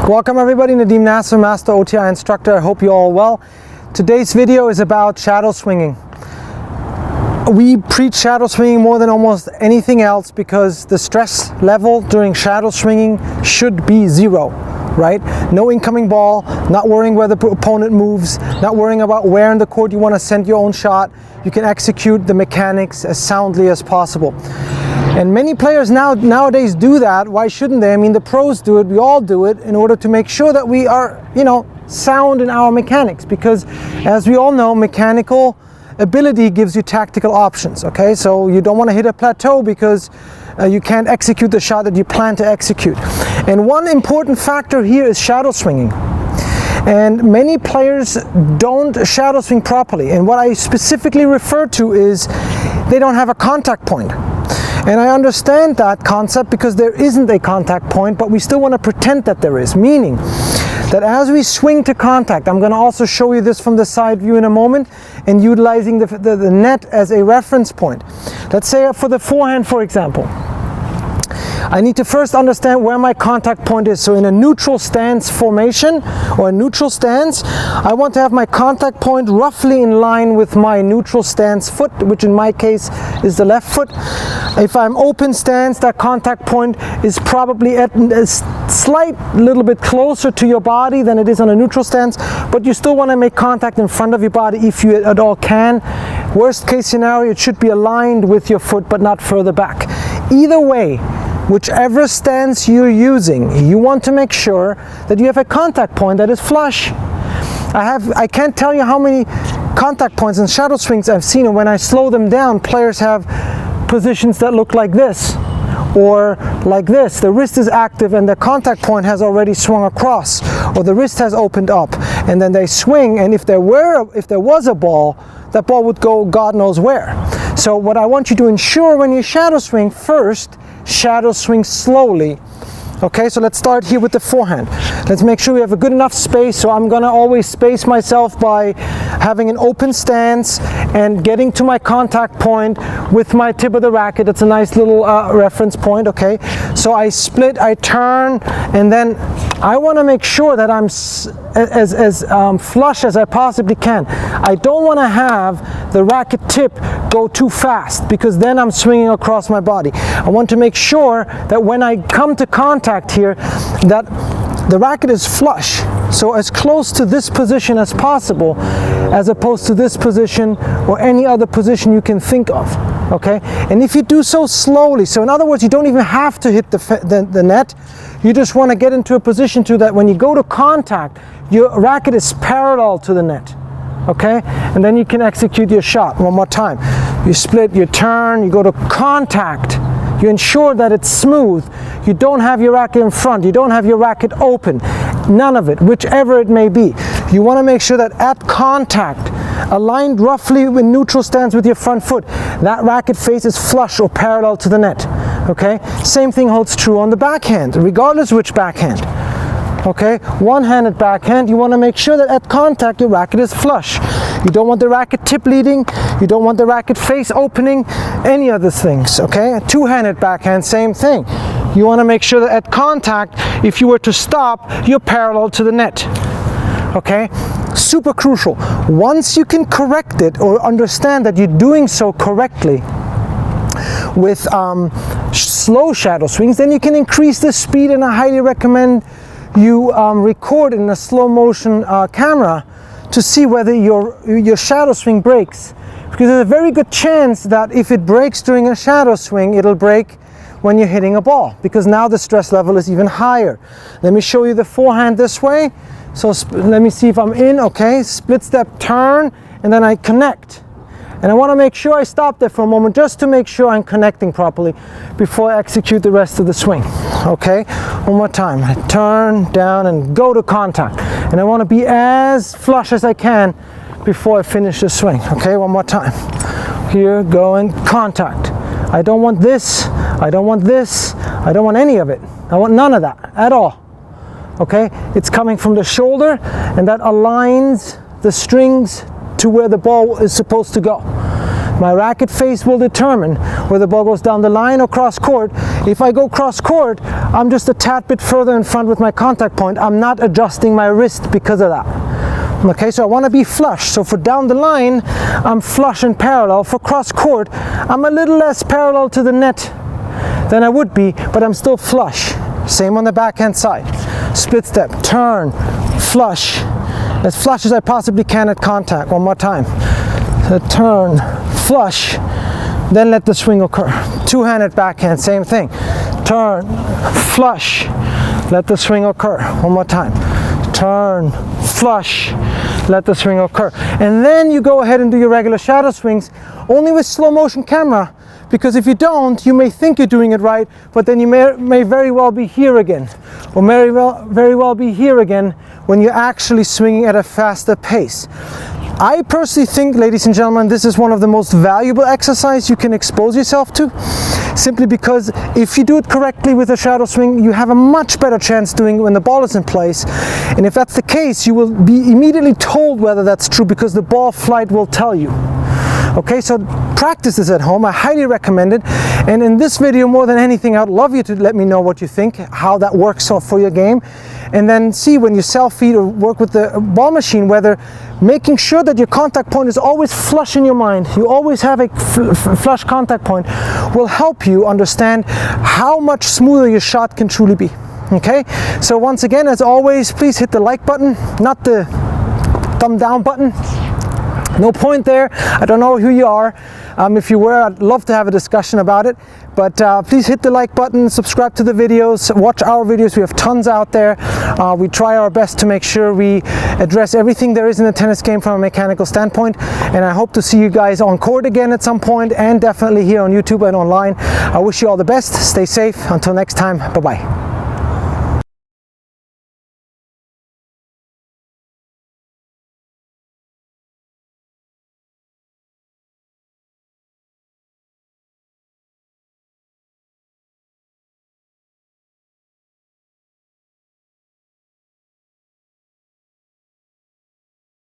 Welcome everybody, Nadim Naser, Master OTI Instructor. I hope you're all well. Today's video is about shadow swinging. We preach shadow swinging more than almost anything else because the stress level during shadow swinging should be zero, right? No incoming ball, not worrying where the opponent moves, not worrying about where in the court you want to send your own shot. You can execute the mechanics as soundly as possible. And many players nowadays do that. Why shouldn't they? I mean, the pros do it, we all do it in order to make sure that we are, sound in our mechanics, because as we all know, mechanical ability gives you tactical options, okay? So you don't want to hit a plateau because you can't execute the shot that you plan to execute. And one important factor here is shadow swinging. And many players don't shadow swing properly. And what I specifically refer to is they don't have a contact point. And I understand that concept because there isn't a contact point, but we still want to pretend that there is, meaning that as we swing to contact, I'm going to also show you this from the side view in a moment, and utilizing the net as a reference point. Let's say for the forehand, for example, I need to first understand where my contact point is. So in a neutral stance formation or a neutral stance, I want to have my contact point roughly in line with my neutral stance foot, which in my case is the left foot. If I'm open stance, that contact point is probably at a slight little bit closer to your body than it is on a neutral stance, but you still want to make contact in front of your body if you at all can. Worst case scenario, it should be aligned with your foot but not further back. Either way, whichever stance you're using, you want to make sure that you have a contact point that is flush. I can't tell you how many contact points and shadow swings I've seen, and when I slow them down, players have positions that look like this or like this. The wrist is active and the contact point has already swung across, or the wrist has opened up, and then they swing, and if there was a ball, that ball would go God knows where. So what I want you to ensure when you shadow swing, first shadow swing slowly. Okay, so let's start here with the forehand. Let's make sure we have a good enough space. So I'm gonna always space myself by having an open stance and getting to my contact point with my tip of the racket. It's a nice little reference point, okay? So I split, I turn, and then I wanna make sure that I'm as flush as I possibly can. I don't wanna have the racket tip go too fast because then I'm swinging across my body. I want to make sure that when I come to contact here, that the racket is flush, so as close to this position as possible, as opposed to this position or any other position you can think of, okay? And if you do so slowly, so in other words, you don't even have to hit the net, you just want to get into a position to that when you go to contact, your racket is parallel to the net, okay? And then you can execute your shot. One more time. You split, you turn, you go to contact. You ensure that it's smooth. You don't have your racket in front. You don't have your racket open. None of it, whichever it may be. You want to make sure that at contact, aligned roughly in neutral stance with your front foot, that racket face is flush or parallel to the net. Okay? Same thing holds true on the backhand, regardless which backhand. Okay? One-handed backhand, you want to make sure that at contact your racket is flush. You don't want the racket tip leading, you don't want the racket face opening, any of these things, okay? Two-handed backhand, same thing. You want to make sure that at contact, if you were to stop, you're parallel to the net, okay? Super crucial. Once you can correct it or understand that you're doing so correctly with slow shadow swings, then you can increase the speed, and I highly recommend you record in a slow motion camera to see whether your shadow swing breaks, because there's a very good chance that if it breaks during a shadow swing, it'll break when you're hitting a ball, because now the stress level is even higher. Let me show you the forehand this way. So let me see if I'm in. Okay, split step, turn, and then I connect. And I want to make sure I stop there for a moment just to make sure I'm connecting properly before I execute the rest of the swing. Okay, one more time. I turn, down, and go to contact. And I want to be as flush as I can before I finish the swing. Okay, one more time. Here, go and contact. I don't want this, I don't want this, I don't want any of it. I want none of that at all. Okay, it's coming from the shoulder, and that aligns the strings to where the ball is supposed to go. My racket face will determine whether the ball goes down the line or cross court If I go cross court, I'm just a tad bit further in front with my contact point. I'm not adjusting my wrist because of that. Okay, so I want to be flush. So for down the line, I'm flush and parallel. For cross court, I'm a little less parallel to the net than I would be, but I'm still flush. Same on the backhand side. Split step, turn, flush. As flush as I possibly can at contact. One more time. So turn, flush, then let the swing occur. Two-handed backhand, same thing. Turn, flush, let the swing occur. One more time. Turn, flush, let the swing occur. And then you go ahead and do your regular shadow swings, only with slow motion camera, because if you don't, you may think you're doing it right, but then you may very well be here again, or very well be here again when you're actually swinging at a faster pace. I personally think, ladies and gentlemen, this is one of the most valuable exercises you can expose yourself to, simply because if you do it correctly with a shadow swing, you have a much better chance doing it when the ball is in place. And if that's the case, you will be immediately told whether that's true, because the ball flight will tell you. Okay, so practice this at home. I highly recommend it. And in this video, more than anything, I'd love you to let me know what you think, how that works for your game. And then see when you self-feed or work with the ball machine, whether making sure that your contact point is always flush in your mind, you always have a flush contact point, will help you understand how much smoother your shot can truly be. Okay, so once again, as always, please hit the like button, not the thumb down button. No point there. I don't know who you are. If you were, I'd love to have a discussion about it. But please hit the like button, subscribe to the videos, watch our videos. We have tons out there. We try our best to make sure we address everything there is in the tennis game from a mechanical standpoint. And I hope to see you guys on court again at some point, and definitely here on YouTube and online. I wish you all the best. Stay safe. Until next time. Bye-bye.